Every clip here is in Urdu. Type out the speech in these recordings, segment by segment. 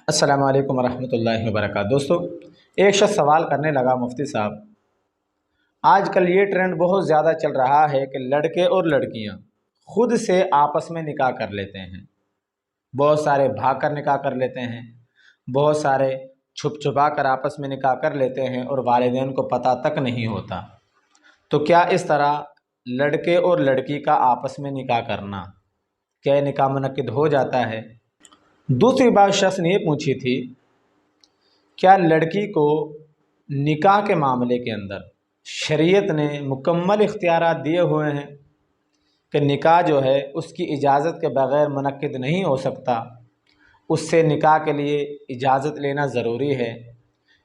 السلام علیکم ورحمۃ اللہ وبرکاتہ۔ دوستو، ایک شخص سوال کرنے لگا، مفتی صاحب آج کل یہ ٹرینڈ بہت زیادہ چل رہا ہے کہ لڑکے اور لڑکیاں خود سے آپس میں نکاح کر لیتے ہیں۔ بہت سارے بھاگ کر نکاح کر لیتے ہیں، بہت سارے چھپ چھپا کر آپس میں نکاح کر لیتے ہیں اور والدین کو پتہ تک نہیں ہوتا۔ تو کیا اس طرح لڑکے اور لڑکی کا آپس میں نکاح کرنا، کیا یہ نکاح منعقد ہو جاتا ہے؟ دوسری بات شخص نے یہ پوچھی تھی، کیا لڑکی کو نکاح کے معاملے کے اندر شریعت نے مکمل اختیارات دیے ہوئے ہیں کہ نکاح جو ہے اس کی اجازت کے بغیر منعقد نہیں ہو سکتا، اس سے نکاح کے لیے اجازت لینا ضروری ہے؟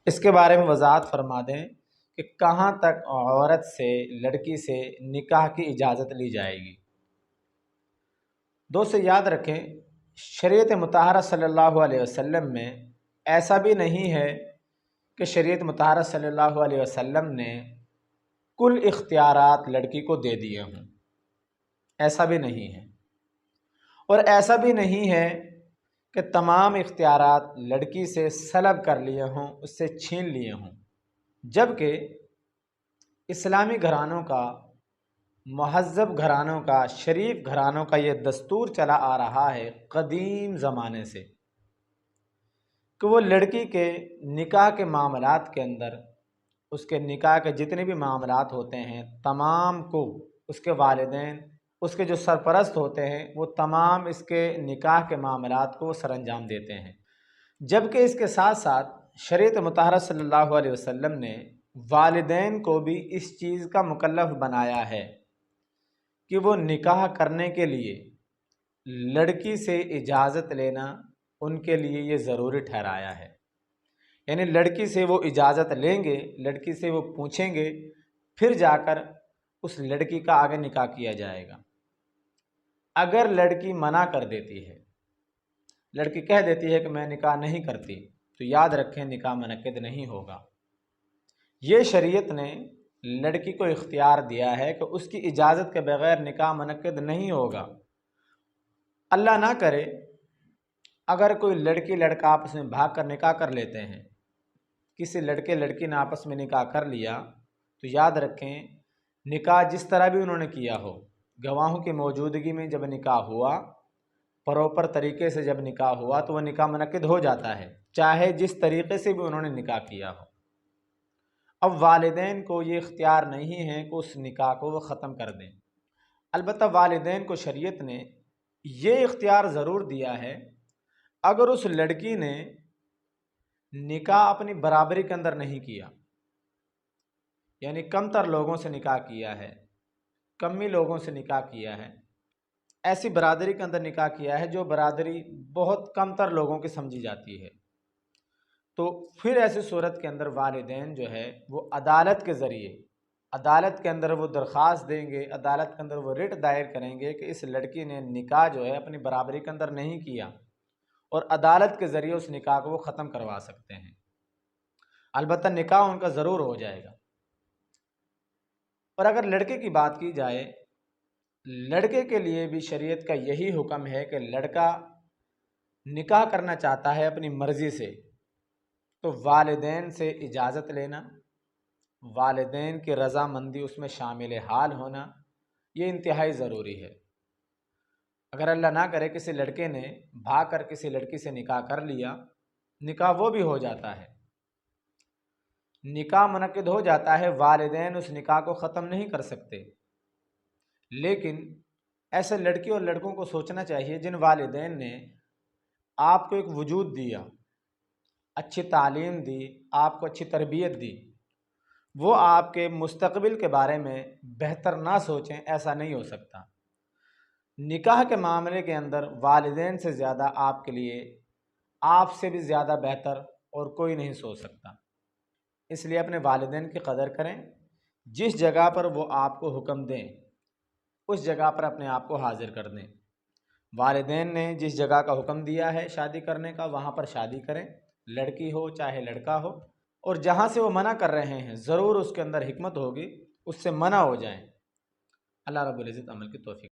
اس کے بارے میں وضاحت فرما دیں کہ کہاں تک عورت سے، لڑکی سے نکاح کی اجازت لی جائے گی۔ دوستو یاد رکھیں، شریعت مطہرہ صلی اللہ علیہ وسلم میں ایسا بھی نہیں ہے کہ شریعت مطہرہ صلی اللہ علیہ وسلم نے کل اختیارات لڑکی کو دے دیے ہوں، ایسا بھی نہیں ہے۔ اور ایسا بھی نہیں ہے کہ تمام اختیارات لڑکی سے سلب کر لیے ہوں، اس سے چھین لیے ہوں، جبکہ اسلامی گھرانوں کا، مہذب گھرانوں کا، شریف گھرانوں کا یہ دستور چلا آ رہا ہے قدیم زمانے سے کہ وہ لڑکی کے نکاح کے معاملات کے اندر، اس کے نکاح کے جتنے بھی معاملات ہوتے ہیں تمام کو اس کے والدین، اس کے جو سرپرست ہوتے ہیں، وہ تمام اس کے نکاح کے معاملات کو سر انجام دیتے ہیں۔ جبکہ اس کے ساتھ ساتھ شریعت مطہرہ صلی اللہ علیہ وسلم نے والدین کو بھی اس چیز کا مکلف بنایا ہے کہ وہ نکاح کرنے کے لیے لڑکی سے اجازت لینا ان کے لیے یہ ضروری ٹھہرایا ہے۔ یعنی لڑکی سے وہ اجازت لیں گے، لڑکی سے وہ پوچھیں گے، پھر جا کر اس لڑکی کا آگے نکاح کیا جائے گا۔ اگر لڑکی منع کر دیتی ہے، لڑکی کہہ دیتی ہے کہ میں نکاح نہیں کرتی، تو یاد رکھیں نکاح منعقد نہیں ہوگا۔ یہ شریعت نے لڑکی کو اختیار دیا ہے کہ اس کی اجازت کے بغیر نکاح منعقد نہیں ہوگا۔ اللہ نہ کرے اگر کوئی لڑکی لڑکا آپس میں بھاگ کر نکاح کر لیتے ہیں، کسی لڑکے لڑکی نے آپس میں نکاح کر لیا، تو یاد رکھیں نکاح جس طرح بھی انہوں نے کیا ہو، گواہوں کی موجودگی میں جب نکاح ہوا، پراپر طریقے سے جب نکاح ہوا، تو وہ نکاح منعقد ہو جاتا ہے، چاہے جس طریقے سے بھی انہوں نے نکاح کیا ہو۔ اب والدین کو یہ اختیار نہیں ہے کہ اس نکاح کو وہ ختم کر دیں۔ البتہ والدین کو شریعت نے یہ اختیار ضرور دیا ہے، اگر اس لڑکی نے نکاح اپنی برابری کے اندر نہیں کیا، یعنی کم تر لوگوں سے نکاح کیا ہے، کمی لوگوں سے نکاح کیا ہے، ایسی برادری کے اندر نکاح کیا ہے جو برادری بہت کم تر لوگوں کی سمجھی جاتی ہے، تو پھر ایسی صورت کے اندر والدین جو ہے وہ عدالت کے ذریعے، عدالت کے اندر وہ درخواست دیں گے، عدالت کے اندر وہ رٹ دائر کریں گے کہ اس لڑکی نے نکاح جو ہے اپنی برابری کے اندر نہیں کیا، اور عدالت کے ذریعے اس نکاح کو وہ ختم کروا سکتے ہیں۔ البتہ نکاح ان کا ضرور ہو جائے گا۔ اور اگر لڑکے کی بات کی جائے، لڑکے کے لیے بھی شریعت کا یہی حکم ہے کہ لڑکا نکاح کرنا چاہتا ہے اپنی مرضی سے، تو والدین سے اجازت لینا، والدین کی رضامندی اس میں شامل حال ہونا، یہ انتہائی ضروری ہے۔ اگر اللہ نہ کرے کسی لڑکے نے بھاگ کر کسی لڑکی سے نکاح کر لیا، نکاح وہ بھی ہو جاتا ہے، نکاح منعقد ہو جاتا ہے، والدین اس نکاح کو ختم نہیں کر سکتے۔ لیکن ایسے لڑکی اور لڑکوں کو سوچنا چاہیے جن والدین نے آپ کو ایک وجود دیا، اچھی تعلیم دی، آپ کو اچھی تربیت دی، وہ آپ کے مستقبل کے بارے میں بہتر نہ سوچیں، ایسا نہیں ہو سکتا۔ نکاح کے معاملے کے اندر والدین سے زیادہ آپ کے لیے، آپ سے بھی زیادہ بہتر اور کوئی نہیں سوچ سکتا۔ اس لیے اپنے والدین کی قدر کریں، جس جگہ پر وہ آپ کو حکم دیں اس جگہ پر اپنے آپ کو حاضر کر دیں۔ والدین نے جس جگہ کا حکم دیا ہے شادی کرنے کا، وہاں پر شادی کریں، لڑکی ہو چاہے لڑکا ہو، اور جہاں سے وہ منع کر رہے ہیں ضرور اس کے اندر حکمت ہوگی، اس سے منع ہو جائیں۔ اللہ رب العزت عمل کی توفیق